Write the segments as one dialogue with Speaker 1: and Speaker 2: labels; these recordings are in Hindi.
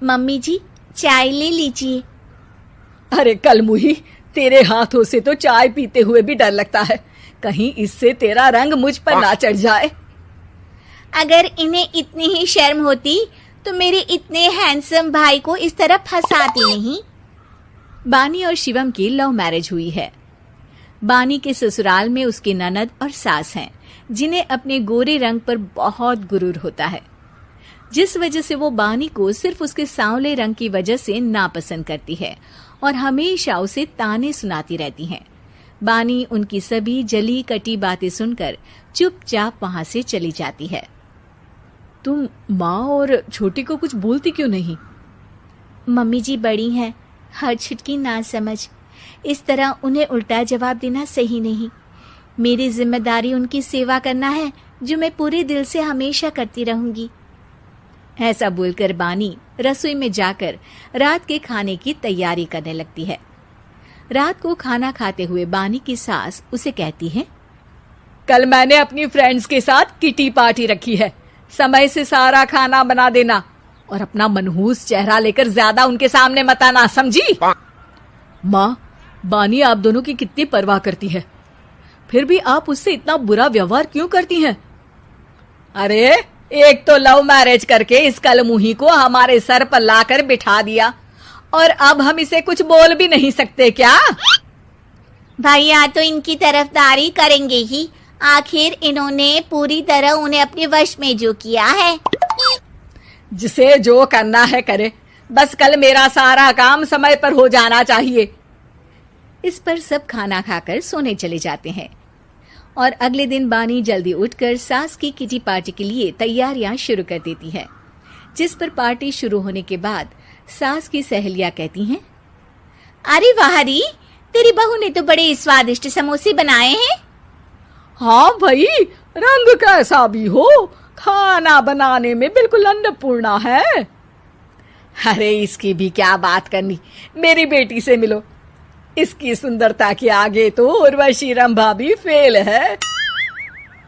Speaker 1: मम्मी जी, चाय ले लीजिए।
Speaker 2: अरे कलमुही, तेरे हाथों से तो चाय पीते हुए भी डर लगता है, कहीं इससे तेरा रंग मुझ पर ना चढ़ जाए।
Speaker 1: अगर इन्हें इतनी ही शर्म होती तो मेरे इतने हैंडसम भाई को इस तरह फंसाती नहीं।
Speaker 3: बानी और शिवम की लव मैरिज हुई है। बानी के ससुराल में उसकी ननद और सास हैं, जिन्हें अपने गोरे रंग पर बहुत गुरूर होता है, जिस वजह से वो बानी को सिर्फ उसके सांवले रंग की वजह से नापसंद करती है और हमेशा उसे ताने सुनाती रहती हैं। बानी उनकी सभी जली कटी बातें सुनकर चुपचाप वहां से चली जाती है।
Speaker 2: तुम माँ और छोटी को कुछ बोलती क्यों नहीं?
Speaker 1: मम्मी जी बड़ी हैं, हर छुटकी ना समझ, इस तरह उन्हें उल्टा जवाब देना सही नहीं। मेरी जिम्मेदारी उनकी सेवा करना है, जो मैं पूरे दिल से हमेशा करती रहूंगी।
Speaker 3: ऐसा बोलकर बानी रसोई में जाकर रात के खाने की तैयारी करने लगती है। रात को खाना खाते हुए बानी की सास उसे कहती है,
Speaker 2: कल मैंने अपनी फ्रेंड्स के साथ किटी पार्टी रखी है, समय से सारा खाना बना देना और अपना मनहूस चेहरा लेकर ज्यादा उनके सामने मत आना, समझी? माँ, बानी आप दोनों की कितनी परवाह करती है, फिर भी आप उससे इतना बुरा व्यवहार क्यों करती हैं? अरे एक तो लव मैरिज करके इस कलमुही को हमारे सर पर लाकर बिठा दिया और अब हम इसे कुछ बोल भी नहीं सकते क्या?
Speaker 1: भैया तो इनकी तरफदारी करेंगे ही, आखिर इन्होंने पूरी तरह उन्हें अपने वश में जो किया है।
Speaker 2: जिसे जो करना है करे, बस कल मेरा सारा काम समय पर हो जाना चाहिए।
Speaker 3: इस पर सब खाना खाकर सोने चले जाते हैं और अगले दिन बानी जल्दी उठकर सास की किटी पार्टी के लिए तैयारियां शुरू कर देती है, जिस पर पार्टी शुरू होने के बाद सास की सहेलियां कहती हैं,
Speaker 1: अरे वाह री, तेरी बहू ने तो बड़े स्वादिष्ट समोसे बनाए हैं।
Speaker 2: हाँ भाई, रंग कैसा भी हो, खाना बनाने में बिल्कुल अन्नपूर्णा है। अरे इसकी भी क्या बात करनी, मेरी बेटी से मिलो, इसकी सुंदरता के आगे तो उर्वशी रंभा भी फेल है।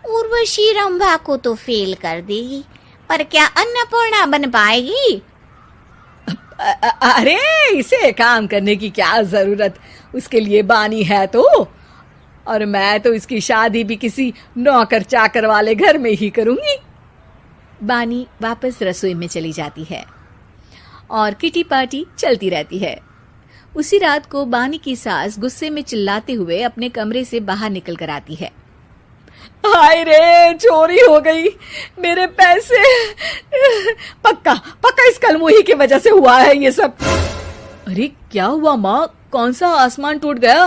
Speaker 1: उर्वशी रंभा को तो फेल कर देगी, पर क्या अन्नपूर्णा बन पाएगी?
Speaker 2: अरे इसे काम करने की क्या जरूरत, उसके लिए बानी है तो, और मैं तो इसकी शादी भी किसी नौकर चाकर वाले घर में ही करूंगी।
Speaker 3: बानी वापस रसोई में चली जाती है और किटी पार्टी चलती रहती है। उसी रात को बानी की सास गुस्से में चिल्लाते हुए अपने कमरे से बाहर निकल कर आती है।
Speaker 2: हाय रे, चोरी हो गई, मेरे पैसे, पक्का पक्का इस कलमुही की वजह से हुआ है ये सब। अरे क्या हुआ माँ, कौन सा आसमान टूट गया?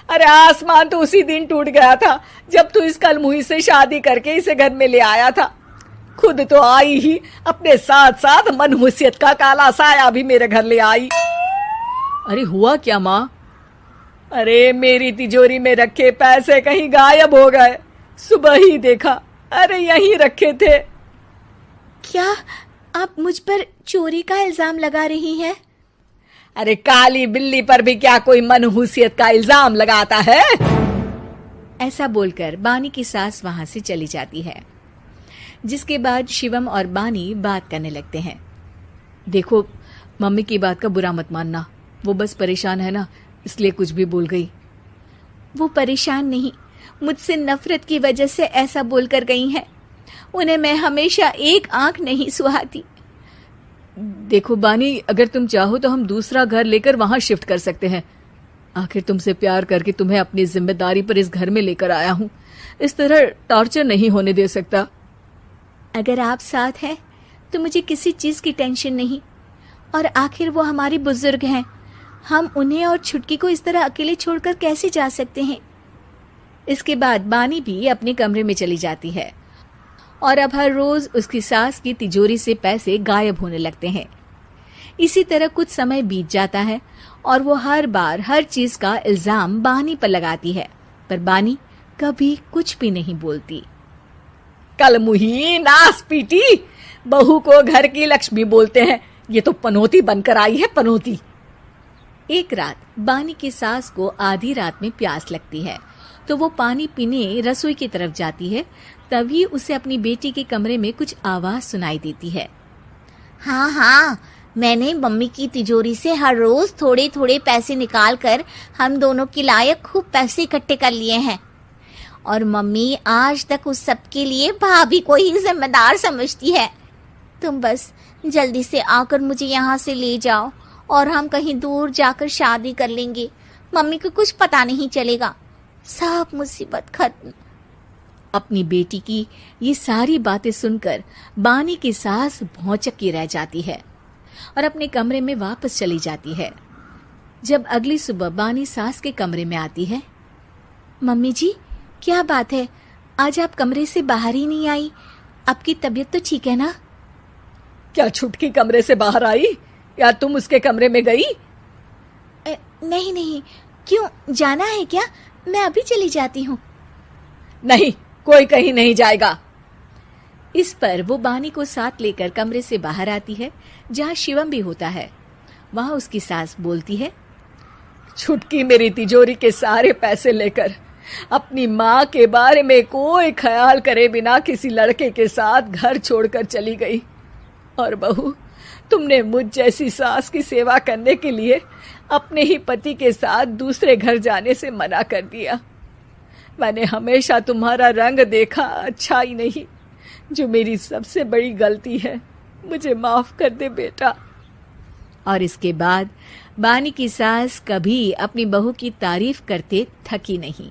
Speaker 2: अरे आसमान तो उसी दिन टूट गया था जब तू इस कलमुही से शादी करके इसे घर में ले आया था। खुद तो आई ही, अपने साथ साथ मनहूसियत का काला साया भी मेरे घर ले आई। अरे हुआ क्या माँ? अरे मेरी तिजोरी में रखे पैसे कहीं गायब हो गए, सुबह ही देखा, अरे यहीं रखे थे।
Speaker 1: क्या आप मुझ पर चोरी का इल्जाम लगा रही हैं?
Speaker 2: अरे काली बिल्ली पर भी क्या कोई मनहूसियत का इल्जाम लगाता है?
Speaker 3: ऐसा बोलकर बानी की सास वहां से चली जाती है, जिसके बाद शिवम और बानी बात करने लगते हैं।
Speaker 2: देखो, मम्मी की बात का बुरा मत मानना, वो बस परेशान है ना, इसलिए कुछ भी बोल गई।
Speaker 1: वो परेशान नहीं, मुझसे नफरत की वजह से ऐसा बोलकर गई हैं। उन्हें मैं हमेशा एक आंख नहीं सुहाती।
Speaker 2: देखो बानी, अगर तुम चाहो तो हम दूसरा घर लेकर वहां शिफ्ट कर सकते हैं। आखिर तुमसे प्यार करके तुम्हें अपनी जिम्मेदारी पर इस घर में लेकर आया हूं, इस तरह टॉर्चर नहीं होने दे सकता।
Speaker 1: अगर आप साथ हैं तो मुझे किसी चीज की टेंशन नहीं, और आखिर वो हमारी बुजुर्ग हैं, हम उन्हें और छुटकी को इस तरह अकेले छोड़कर कैसे जा सकते हैं।
Speaker 3: इसके बाद बानी भी अपने कमरे में चली जाती है और अब हर रोज उसकी सास की तिजोरी से पैसे गायब होने लगते हैं। इसी तरह कुछ समय बीत जाता है और वो हर बार हर चीज का इल्जाम बानी पर लगाती है, पर बानी कभी कुछ भी नहीं बोलती।
Speaker 2: कलमुही नास पीटी, बहू को घर की लक्ष्मी बोलते हैं, ये तो पनौती बनकर आई है, पनौती।
Speaker 3: एक रात बानी की सास को आधी रात में प्यास लगती है, तो वो पानी पीने रसोई की तरफ जाती है। तभी उसे अपनी बेटी के कमरे में कुछ आवाज सुनाई देती है।
Speaker 1: हाँ हाँ, मैंने मम्मी की तिजोरी से हर रोज थोड़े थोड़े पैसे निकाल कर हम दोनों के लायक खूब पैसे इकट्ठे कर लिए हैं। और मम्मी आज तक उस सब के लिए भाभी को ही जिम्मेदार समझती है। तुम बस जल्दी से आकर मुझे यहाँ से ले जाओ और हम कहीं दूर जाकर शादी कर लेंगे। मम्मी को कुछ पता नहीं चलेगा, सब मुसीबत खत्म।
Speaker 3: अपनी बेटी की ये सारी बातें सुनकर बानी की सास भौंचक्की रह जाती है और अपने कमरे में वापस चली जाती है। जब अगली सुबह बानी सास के कमरे में आती है,
Speaker 1: मम्मी जी, क्या बात है, आज आप कमरे से बाहर ही नहीं आई? आपकी तबीयत तो ठीक है ना?
Speaker 2: क्या छुटकी कमरे से बाहर आई या तुम उसके कमरे में गई?
Speaker 1: नहीं नहीं, क्यों, जाना है क्या? मैं अभी चली जाती हूँ।
Speaker 2: नहीं, कोई कहीं नहीं जाएगा।
Speaker 3: इस पर वो बानी को साथ लेकर कमरे से बाहर आती है, जहाँ शिवम भी होता है। वहां उसकी सास बोलती है,
Speaker 2: छुटकी मेरी तिजोरी के सारे पैसे लेकर अपनी माँ के बारे में कोई ख्याल करे बिना किसी लड़के के साथ घर छोड़कर चली गई। और बहू, तुमने मुझ जैसी सास की सेवा करने के लिए अपने ही पति के साथ दूसरे घर जाने से मना कर दिया। मैंने हमेशा तुम्हारा रंग देखा अच्छा ही नहीं, जो मेरी सबसे बड़ी गलती है। मुझे माफ कर दे बेटा।
Speaker 3: और इसके बाद बानी की सास कभी अपनी बहू की तारीफ करते थकी नहीं।